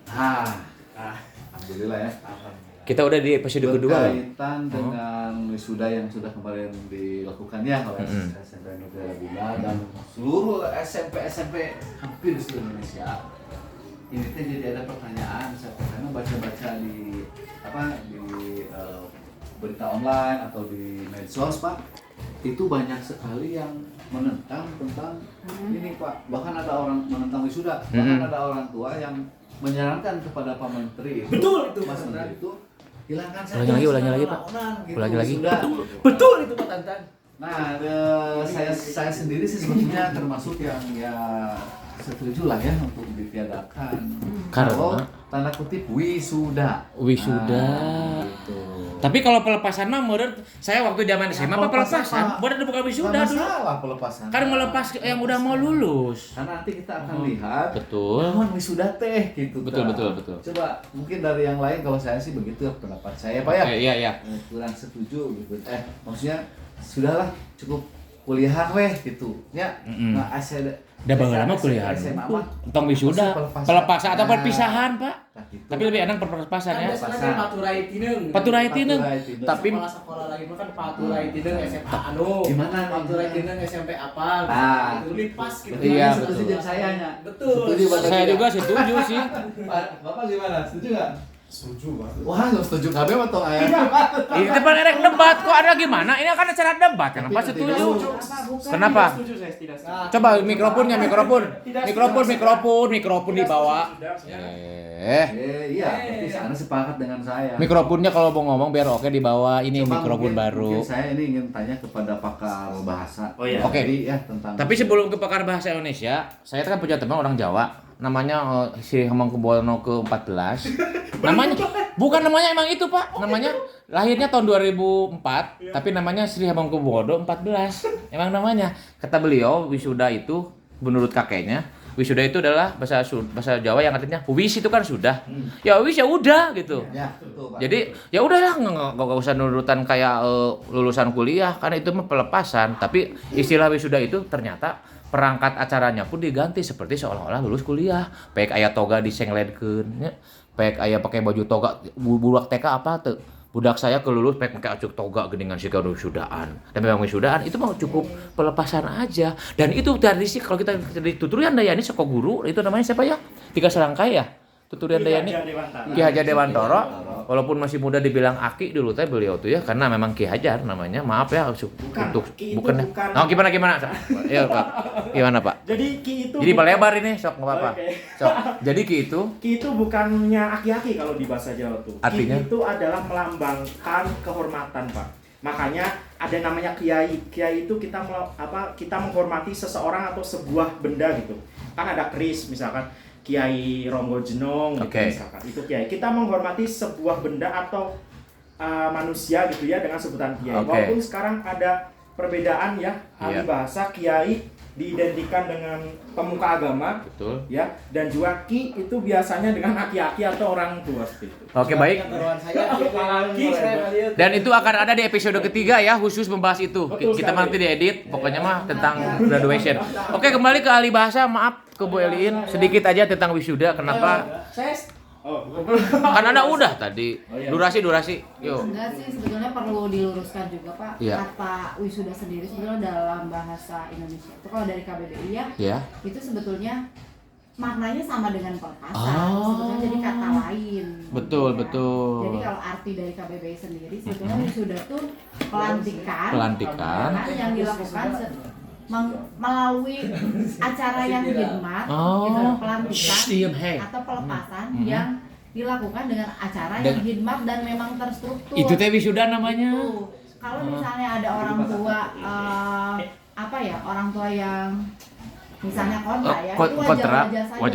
Ah, alhamdulillah ya. Kita udah di episode kedua. Berkaitan dengan wisuda yang sudah kemarin dilakukan ya oleh SMP Negara Bina dan seluruh SMP hampir di seluruh Indonesia. Ini tuh jadi ada pertanyaan, saya karena baca-baca di berita online atau di medsos Pak, itu banyak sekali yang menentang tentang ini Pak. Bahkan ada orang menentang wisuda, bahkan ada orang tua yang menyarankan kepada Pak Menteri itu, betul itu Mas Menteri itu hilangkan saja. Ulangi lagi Pak. Gitu, Ulangi lagi. wisuda. betul itu Pak Tantan. Nah, saya sendiri sih sebetulnya termasuk yang ya setuju lah ya untuk ditiadakan. Karena Kalau tanda kutip wisuda. Wisuda. Gitu. Tapi kalau pelepasan mah menurut saya waktu zaman SMA apa pelepasan? Bukan bukan wisuda Nggak dulu. masalah pelepasan. Kan melepas yang udah mau lulus. Karena nanti kita akan lihat. Betul. Namun wisuda teh gitu. Betul, Kak. betul. Coba mungkin dari yang lain, kalau saya sih begitu pendapat saya Pak ya. Iya. Kurang setuju gitu. Maksudnya sudahlah cukup kuliahan weh gitu. Ya. Nah, Udah bagus lama kuliah. Tong wisuda, pelepasan atau perpisahan, Pak. Nah, gitu. Tapi lebih enak perpisahan ya. Kan paturai tineng. Paturai tineng. Tapi sekolah lagi mah kan paturai tineng SMA anu. Gimana nih? Paturai tineng SMP apa? Nah, itu lipas gitu. Iya, setuju betul. dengan saya nya. Betul. Setuju, Pak. saya juga setuju sih. Bapak gimana? Setuju nggak? Setuju Pak. Wah, nggak setuju KB atau ayah? Ini depan erek debat kok ada gimana? Ini kan acara debat. Kenapa Tapi setuju? Bukan, Kenapa? tidak setuju, saya tidak setuju. Coba mikrofonnya, mikrofon dibawa. Iya, berarti sana sepakat dengan saya. Mikrofonnya kalau mau ngomong biar oke dibawa. Ini Coba mikrofon baru. Mungkin saya ini ingin tanya kepada pakar bahasa. Oh iya. Oke. Jadi, ya tentang. Tapi sebelum ke pakar bahasa Indonesia, saya kan punya teman orang Jawa, namanya si Hamengkubuwono ke-14. Namanya emang itu, Pak. Namanya lahirnya tahun 2004, tapi namanya Sri Hamengkubuwono 14. Emang namanya. Kata beliau, wisuda itu menurut kakeknya, wisuda itu adalah bahasa Jawa yang artinya wis itu kan sudah. Ya wis ya udah gitu. Ya, betul, Pak. Jadi ya udahlah nggak usah nurutan kayak lulusan kuliah karena itu mah pelepasan. Tapi istilah wisuda itu ternyata perangkat acaranya pun diganti seperti seolah-olah lulus kuliah. Baik aya toga disengledkeun nya. Baik aya pakai baju toga budak TK apa tuh. Budak saya kelulus pakai acuk toga geningan siga wisudaan. Dan memang wisudaan itu mau cukup pelepasan aja. Dan itu tradisi kalau kita di Tuturian Dayani saka guru itu namanya siapa ya? Tiga Serangkai ya? Tuturian Dayani. Ki Hajar Dewantara. Walaupun masih muda dibilang Aki dulu teh beliau tuh ya karena memang Ki Hajar namanya. Maaf ya untuk bukan. Oh, gimana? Ya, Pak. Gimana, Pak? Jadi Ki itu Jadi melebar ini sok enggak apa-apa. Oke. Sok. Jadi Ki itu Ki itu bukannya aki-aki kalau di bahasa Jawa tuh. Artinya? Ki itu adalah melambangkan kehormatan, Pak. Makanya ada namanya kiai. Kiai itu kita menghormati seseorang atau sebuah benda gitu. Kan ada keris misalkan Kiai Ronggo Jenong gitu misalkan. Itu kiai. Kita menghormati sebuah benda atau manusia gitu ya dengan sebutan kiai. Walaupun sekarang ada perbedaan ya, ahli bahasa kiai diidentikan dengan pemuka agama, betul. Ya, dan juga ki itu biasanya dengan aki-aki atau orang tua seperti itu. Oke, baik. Dan itu akan ada di episode ketiga ya, khusus membahas itu. Kita nanti diedit, pokoknya mah tentang graduation. Oke, kembali ke ahli bahasa. Maaf ke Bu Eliin, sedikit aja tentang wisuda. Kenapa? Kan Anda udah tadi. Durasi. Yuk. Enggak sih, sebetulnya perlu diluruskan juga Pak. Iya. Kata wisuda sendiri sebetulnya dalam bahasa Indonesia itu kalau dari KBBI Ya. itu sebetulnya maknanya sama dengan pelepasan. Oh. Sebetulnya jadi kata lain. Betul. Jadi kalau arti dari KBBI sendiri sebetulnya wisuda tuh pelantikan yang dilakukan melalui acara yang khidmat, gitu, pelantikan atau pelepasan yang dilakukan dengan acara yang khidmat dan memang terstruktur. Itu teh wisuda namanya. Gitu. Kalau misalnya ada orang tua orang tua yang misalnya kontra ya, itu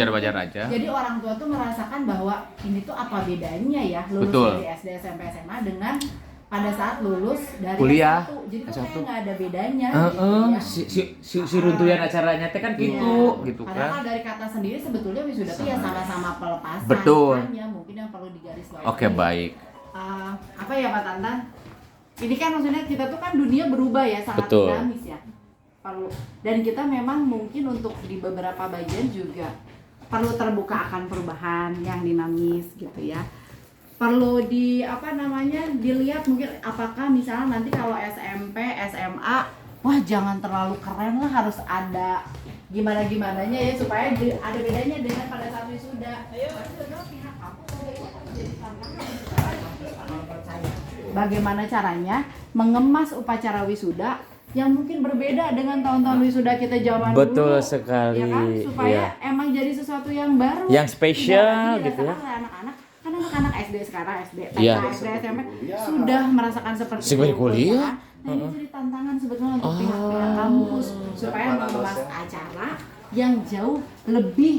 wajar aja. Jadi orang tua tuh merasakan bahwa ini tuh apa bedanya ya lulus dari SD, SMP, SMA dengan pada saat lulus dari kuliah S1. Jadi tuh kayak nggak ada bedanya. Si runtuyan acaranya teh kan gitu kan. Padahal dari kata sendiri sebetulnya wisuda itu ya sama-sama pelepasan. Betul. Hanya mungkin yang perlu digarisbawahi. Oke, baik. Apa ya Pak Tantan? Ini kan maksudnya kita tuh kan dunia berubah ya, sangat dinamis ya. Dan kita memang mungkin untuk di beberapa bagian juga perlu terbuka akan perubahan yang dinamis gitu ya. Perlu dilihat mungkin apakah misalnya nanti kalau SMP, SMA, wah jangan terlalu keren lah, harus ada gimana-gimananya ya supaya ada bedanya dengan pada saat wisuda. Pihak kampus itu kan menjadi tantangan bagaimana caranya mengemas upacara wisuda yang mungkin berbeda dengan tahun-tahun wisuda kita zaman dulu. Betul sekali. Ya kan? Supaya emang jadi sesuatu yang baru. Yang spesial Tidak lagi gitu ya. dirasakan oleh anak-anak. Kan anak-anak SD sekarang, SD, TK, Iya. SD, SMP sudah merasakan seperti Seperti itu. kuliah. Nah, ini jadi tantangan sebetulnya untuk pihak-pihak kampus supaya mengemas acara yang jauh lebih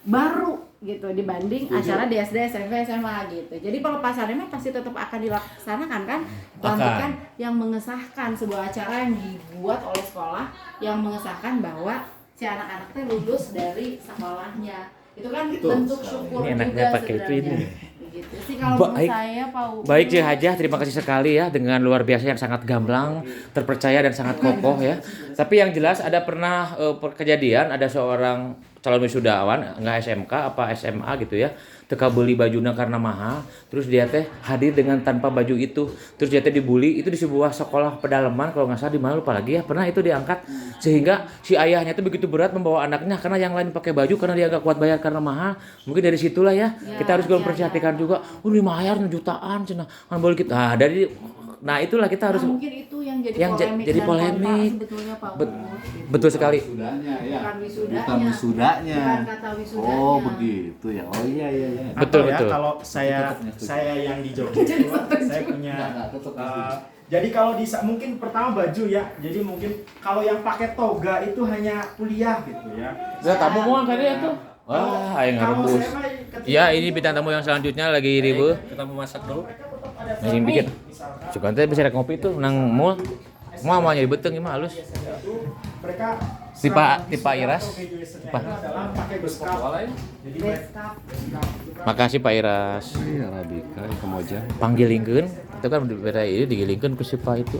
baru gitu dibanding acara di SD, SMP, SMA gitu. Jadi pelepasannya pasti tetap akan dilaksanakan kan? Pelantikan yang mengesahkan sebuah acara yang dibuat oleh sekolah yang mengesahkan bahwa si anak-anak teh lulus dari sekolahnya. Itu kan bentuk syukur Ini enaknya juga pakai itu sebenarnya. ini. Gitu sih kalau menurut Baik. saya Pak Uus. Baik Cik Hajah, terima kasih sekali ya dengan luar biasa yang sangat gamblang, terpercaya dan sangat kokoh ya. Tapi yang jelas ada pernah kejadian ada seorang calon wisudawan nggak SMK apa SMA gitu ya, teka beli bajunya karena mahal, terus dia teh hadir dengan tanpa baju itu, terus dia teh dibully itu di sebuah sekolah pedalaman kalau nggak salah di mana lupa lagi ya, pernah itu diangkat sehingga si ayahnya itu begitu berat membawa anaknya karena yang lain pakai baju karena dia nggak kuat bayar karena mahal, mungkin dari situlah ya kita harus memperhatikan juga, dibayar jutaan cina kan boleh kita, nah itulah kita harus mungkin itu yang jadi yang polemik jadi dan polemik. kontra sebetulnya Pak Uus. Betul sekali. Wisudanya ya. Bukan wisudanya. Bukan wisudanya. Bukan kata wisudanya. Oh, begitu ya. Oh iya. Betul, Atau ya, betul. kalau saya yang di Jogja itu saya punya jadi kalau mungkin pertama baju ya. Jadi mungkin kalau yang pakai toga itu hanya kuliah gitu ya. Saya tamu mau kan ya tuh. Wah, aing ngarebus. Ya, ini bintang tamu yang selanjutnya lagi ribu. Kita mau masak dulu. Masih bikin. Suka teh bisa rek ngopi tuh nang mall. Mau nyari beteng ieu mah halus. Mereka Tipa Iras. Tipa adalah pakai beskap. Jadi Beskap. Makasih Pak Iras. Iya, Arabika, Kemoja. Panggilingkeun. Itu kan beda ini digilingkeun ku si Pak itu.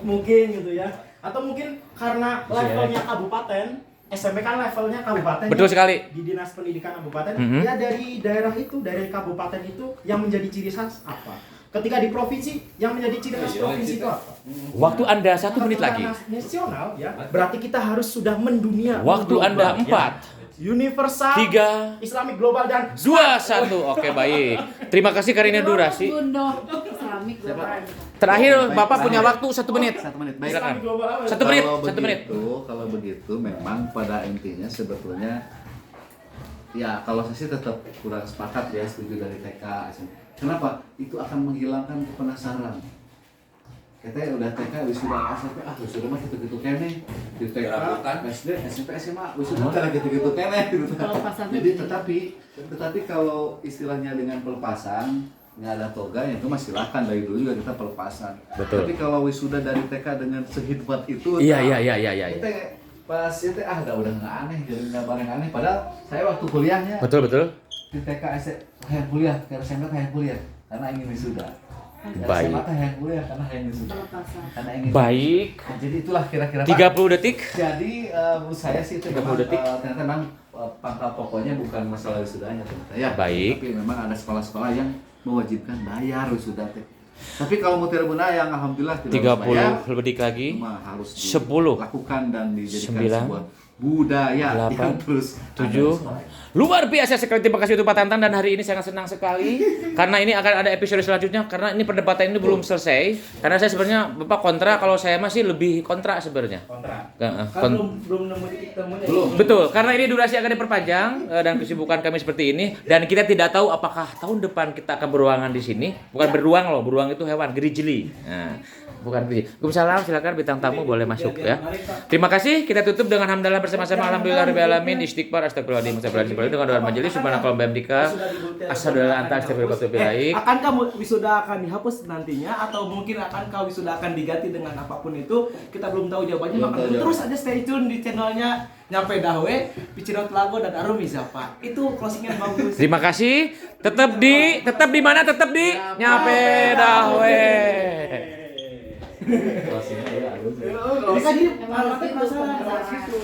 mungkin gitu ya. Atau mungkin karena levelnya kabupaten, SMP kan levelnya kabupaten. Betul ya, sekali. Di Dinas Pendidikan Kabupaten, Mhm. ya dari daerah itu, dari kabupaten itu yang menjadi ciri khas apa? Ketika di provinsi, yang menjadi ciri khas provinsi itu apa? Waktu Anda 1 menit Ketika lagi. Nasional ya, berarti kita harus sudah mendunia. Waktu global, Anda ya. 4, Universal, 3, Islamik global dan 2, 1. Oke, baik. Terima kasih karena ini durasi. Gundo. Islamik global. Terakhir Bapak punya waktu 1 menit. 1 menit. Baik. Silakan. Islamik global apa? 1 menit, Kalau 1 menit. Kalau begitu memang pada intinya sebetulnya ya kalau saya sih tetap kurang sepakat ya, setuju dari TK SMP. Kenapa? Itu akan menghilangkan kepenasaran. Kita udah TK wisuda SMP, wisuda mah gitu-gitu kene. Di TK, SD, SMP, SMA, wisuda teh gitu-gitu kene gitu. Pelepasan Jadi tetapi kalau istilahnya dengan pelepasan nggak ada toga ya itu masih silakan, dari dulu juga kita pelepasan. Betul. Tapi kalau wisuda dari TK dengan sehikmat itu, Iya. kita pas itu udah nggak aneh, jadi nggak bareng aneh. Padahal saya waktu kuliahnya Betul. di TK hayang kuliah, ke SMP hayang kuliah karena ingin wisuda. Ke Baik. SMA hayang kuliah karena hayang wisuda. Pelepasan. Karena ingin. Baik. Nah, jadi itulah kira-kira Pak. 30 detik. Jadi menurut saya sih itu 30 memang, detik. ternyata memang pangkal pokoknya bukan masalah wisudanya ternyata ya. Baik. Tapi memang ada sekolah-sekolah yang mewajibkan bayar wisuda teh. Tapi kalau mutir buna yang alhamdulillah tidak harus bayar, 30 detik lagi. cuma harus 10, dilakukan dan dijadikan 9, sebuah budaya 8, yang terus 7. Luar biasa sekali, terima kasih untuk Pak Tantan, dan hari ini sangat senang sekali karena ini akan ada episode selanjutnya karena ini perdebatan ini belum selesai. Karena saya sebenarnya Bapak kontra, kalau saya masih lebih kontra sebenarnya. kontra. Kon- Kan belum nemu titik temunya. Belum. Betul, karena ini durasi akan diperpanjang dan kesibukan kami seperti ini dan kita tidak tahu apakah tahun depan kita akan beruangan di sini. Bukan beruang loh, beruang itu hewan, gerijeli. Nah, bukan gerijeli. Waalaikumsalam, silakan bintang tamu boleh masuk ya. Terima kasih, kita tutup dengan hamdalah bersama-sama. Alhamdulillahirabbil alamin, istighfar, astagfirullahaladzim, astagfirullahaladzim, dengan doa majelis subhanakallah bihamdika asyhadu an la ilaha illa anta astaghfiruka wa atubu ilaik. Akankah wisuda akan dihapus nantinya atau mungkin akankah wisuda akan diganti dengan apapun itu, kita belum tahu jawabannya. Belum Maka tahu terus aja stay tune di channelnya Nyampe Dahwe, Picinot Lago dan Arumi Zapa. Itu closingnya bagus. Terima kasih. Tetap di mana? Tetap di Nyampe Dahwe. closing-nya ya. Ini kan dia Emang penasaran. gitu.